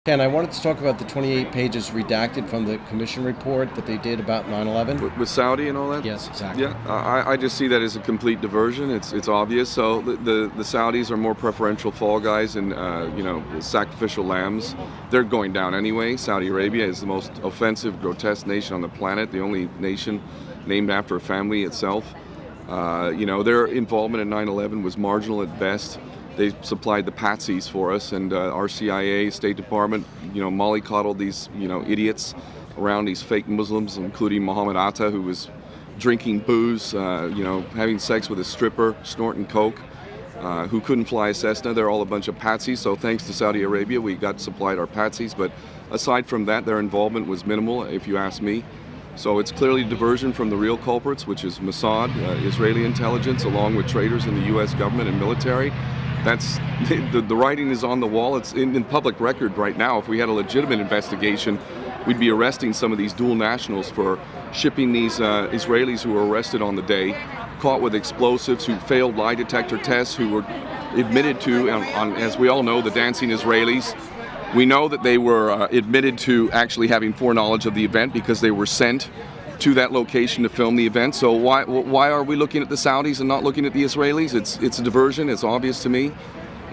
Ken, I wanted to talk about the 28 pages redacted from the commission report that they did about 9/11. With Saudi and all that? Yes, exactly. Yeah, I just see that as a complete diversion. It's obvious. So the Saudis are more preferential fall guys and sacrificial lambs. They're going down anyway. Saudi Arabia is the most offensive, grotesque nation on the planet. The only nation named after a family itself. Their involvement in 9/11 was marginal at best. They supplied the patsies for us, and our CIA, State Department, mollycoddled these, idiots around these fake Muslims, including Mohammed Atta, who was drinking booze, having sex with a stripper, snorting coke, who couldn't fly a Cessna. They're all a bunch of patsies, so thanks to Saudi Arabia, we got supplied our patsies, but aside from that, their involvement was minimal, if you ask me. So it's clearly diversion from the real culprits, which is Mossad, Israeli intelligence, along with traitors in the U.S. government and military. That's the writing is on the wall. It's in public record right now. If we had a legitimate investigation, we'd be arresting some of these dual nationals for shipping these Israelis who were arrested on the day, caught with explosives, who failed lie detector tests, who were admitted to, as we all know, the dancing Israelis. We know that they were admitted to actually having foreknowledge of the event because they were sent to that location to film the event. So why are we looking at the Saudis and not looking at the Israelis? It's a diversion. It's obvious to me,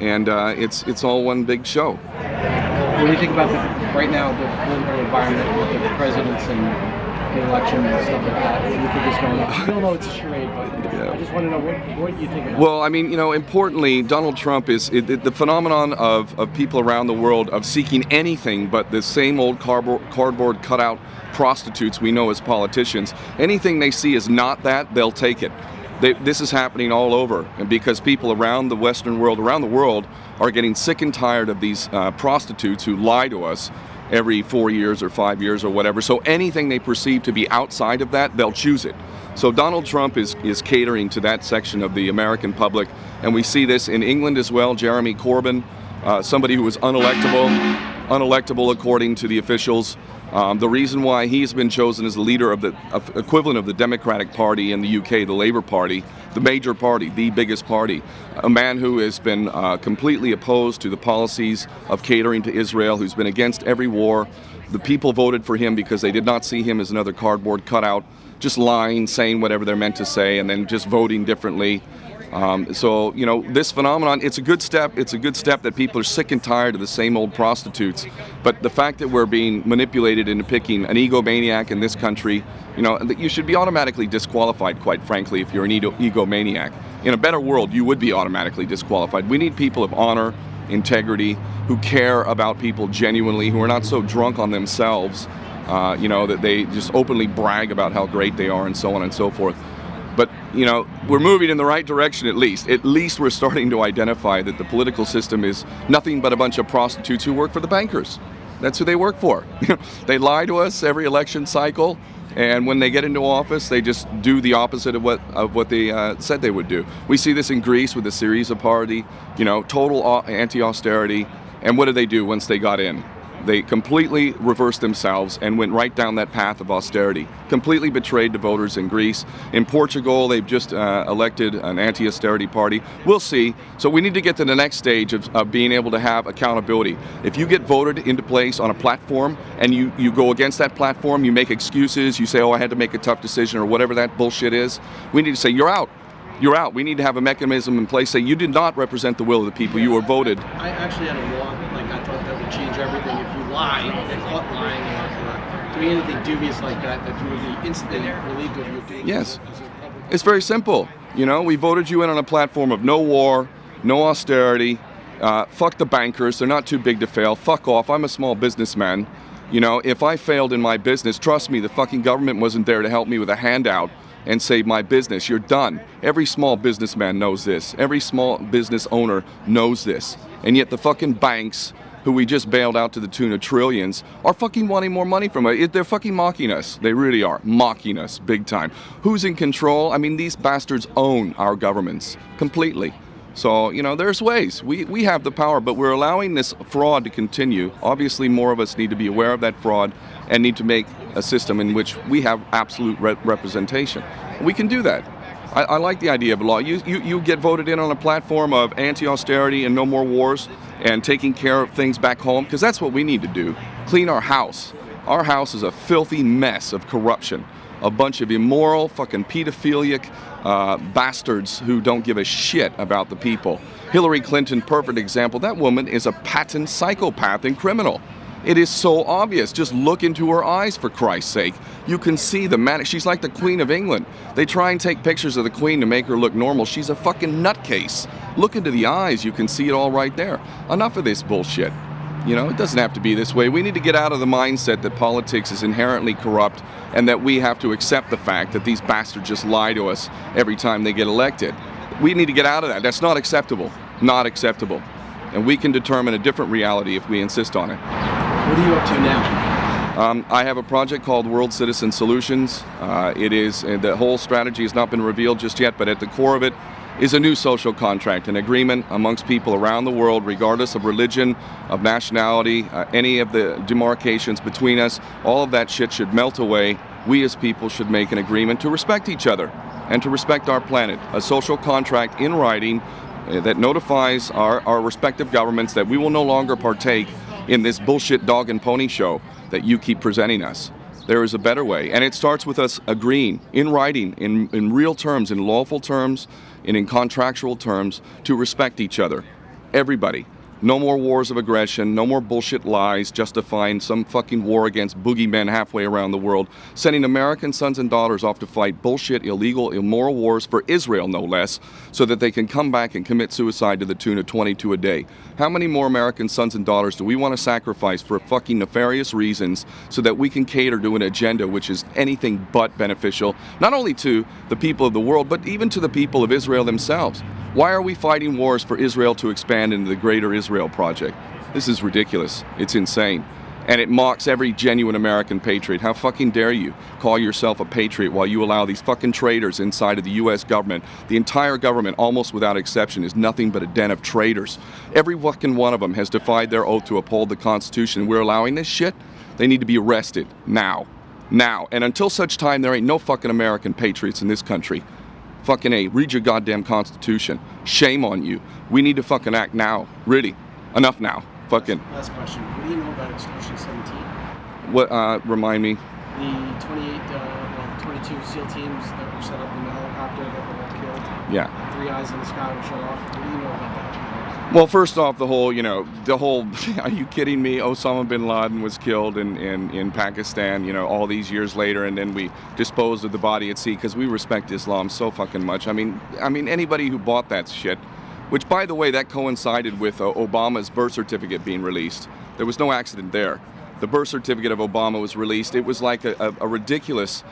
and it's all one big show. What do you think about right now the political environment with the presidents and the election and stuff like that? What do you think is going on? I don't know it's a charade, but I just want to know what you think about it. Well, I mean, importantly, Donald Trump is the phenomenon of people around the world of seeking anything but the same old cardboard cutout prostitutes we know as politicians. Anything they see is not that, they'll take it. This is happening all over, and because people around the Western world, around the world, are getting sick and tired of these prostitutes who lie to us every 4 years or 5 years or whatever. So anything they perceive to be outside of that, they'll choose it. So Donald Trump is catering to that section of the American public, and we see this in England as well. Jeremy Corbyn, somebody who was unelectable according to the officials. The reason why he's been chosen as the leader of the equivalent of the Democratic Party in the UK, the Labour Party, the major party, the biggest party, a man who has been completely opposed to the policies of catering to Israel, who's been against every war. The people voted for him because they did not see him as another cardboard cutout, just lying, saying whatever they're meant to say, and then just voting differently. This phenomenon, it's a good step. It's a good step that people are sick and tired of the same old prostitutes. But the fact that we're being manipulated into picking an egomaniac in this country, that you should be automatically disqualified, quite frankly, if you're an egomaniac. In a better world, you would be automatically disqualified. We need people of honor, integrity, who care about people genuinely, who are not so drunk on themselves, that they just openly brag about how great they are and so on and so forth. But, we're moving in the right direction at least. At least we're starting to identify that the political system is nothing but a bunch of prostitutes who work for the bankers. That's who they work for. They lie to us every election cycle, and when they get into office, they just do the opposite of what they said they would do. We see this in Greece with the Syriza party, total anti-austerity. And what did they do once they got in? They completely reversed themselves and went right down that path of austerity. Completely betrayed the voters in Greece. In Portugal, they've just elected an anti-austerity party. We'll see. So we need to get to the next stage of being able to have accountability. If you get voted into place on a platform and you go against that platform, you make excuses, you say, oh, I had to make a tough decision or whatever that bullshit is, we need to say, you're out. You're out. We need to have a mechanism in place. Say you did not represent the will of the people. You were voted. I actually had a law, I thought that would change everything. If you lie, get caught lying, or doing anything dubious like that you would be instantly relieved of your duties. Yes. It's very simple. We voted you in on a platform of no war, no austerity, fuck the bankers. They're not too big to fail. Fuck off. I'm a small businessman. If I failed in my business, trust me, the fucking government wasn't there to help me with a handout and save my business. You're done. Every small businessman knows this. Every small business owner knows this. And yet the fucking banks, who we just bailed out to the tune of trillions, are fucking wanting more money from us. They're fucking mocking us. They really are. Mocking us big time. Who's in control? I mean, these bastards own our governments completely. So, there's ways. We have the power, but we're allowing this fraud to continue. Obviously, more of us need to be aware of that fraud and need to make a system in which we have absolute representation. We can do that. I like the idea of a law. You get voted in on a platform of anti-austerity and no more wars and taking care of things back home, because that's what we need to do. Clean our house. Our house is a filthy mess of corruption. A bunch of immoral, fucking pedophilic bastards who don't give a shit about the people. Hillary Clinton, perfect example. That woman is a patent psychopath and criminal. It is so obvious. Just look into her eyes, for Christ's sake. You can see the manic. She's like the Queen of England. They try and take pictures of the Queen to make her look normal. She's a fucking nutcase. Look into the eyes. You can see it all right there. Enough of this bullshit. You know, it doesn't have to be this way. We need to get out of the mindset that politics is inherently corrupt and that we have to accept the fact that these bastards just lie to us every time they get elected. We need to get out of that. That's not acceptable. Not acceptable. And we can determine a different reality if we insist on it. What are you up to now? I have a project called World Citizen Solutions. The whole strategy has not been revealed just yet, but at the core of it is a new social contract, an agreement amongst people around the world, regardless of religion, of nationality, any of the demarcations between us. All of that shit should melt away. We as people should make an agreement to respect each other and to respect our planet. A social contract in writing that notifies our respective governments that we will no longer partake in this bullshit dog and pony show that you keep presenting us. There is a better way, and it starts with us agreeing in writing, in real terms, in lawful terms, and in contractual terms, to respect each other. Everybody. No more wars of aggression, no more bullshit lies justifying some fucking war against boogeymen halfway around the world, sending American sons and daughters off to fight bullshit, illegal, immoral wars for Israel, no less, so that they can come back and commit suicide to the tune of 22 a day. How many more American sons and daughters do we want to sacrifice for fucking nefarious reasons so that we can cater to an agenda which is anything but beneficial, not only to the people of the world, but even to the people of Israel themselves? Why are we fighting wars for Israel to expand into the greater Israel project? This is ridiculous. It's insane. And it mocks every genuine American patriot. How fucking dare you call yourself a patriot while you allow these fucking traitors inside of the U.S. government? The entire government, almost without exception, is nothing but a den of traitors. Every fucking one of them has defied their oath to uphold the Constitution. We're allowing this shit? They need to be arrested. Now. Now. And until such time, there ain't no fucking American patriots in this country. Fucking A, read your goddamn Constitution. Shame on you. We need to fucking act now. Really. Enough now. Fucking. Last question. What do you know about Extortion 17? What, remind me? The 22 SEAL teams that were set up in the helicopter that were all killed. Yeah. 3 eyes in the sky were shut off. What do you know about that? Well, first off, the whole, are you kidding me? Osama bin Laden was killed in Pakistan, all these years later, and then we disposed of the body at sea because we respect Islam so fucking much. I mean, anybody who bought that shit, which, by the way, that coincided with Obama's birth certificate being released. There was no accident there. The birth certificate of Obama was released. It was like a ridiculous,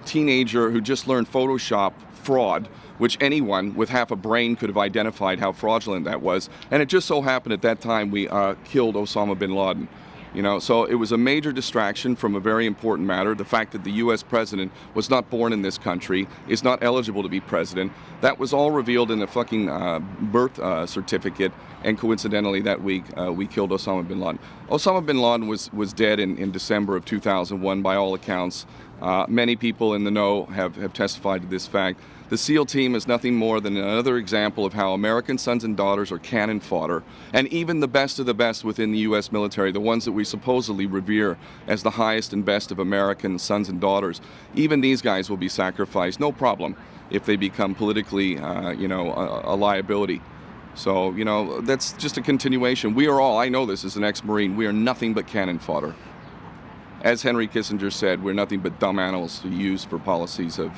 teenager who just learned Photoshop fraud, which anyone with half a brain could have identified how fraudulent that was. And it just so happened at that time we killed Osama bin Laden. So it was a major distraction from a very important matter. The fact that the U.S. president was not born in this country, is not eligible to be president. That was all revealed in the fucking birth certificate. And coincidentally, that week, we killed Osama bin Laden. Osama bin Laden was dead in December of 2001, by all accounts. Many people in the know have testified to this fact. The SEAL team is nothing more than another example of how American sons and daughters are cannon fodder, and even the best of the best within the U.S. military, the ones that we supposedly revere as the highest and best of American sons and daughters, even these guys will be sacrificed, no problem, if they become politically, a liability. So, that's just a continuation. We are all, I know this as an ex-Marine, we are nothing but cannon fodder. As Henry Kissinger said, we're nothing but dumb animals to use for policies of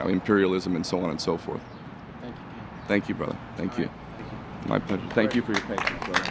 imperialism and so on and so forth. Thank you. Thank you, brother. Thank you. Thank you. My pleasure. Thank you for your patience, brother.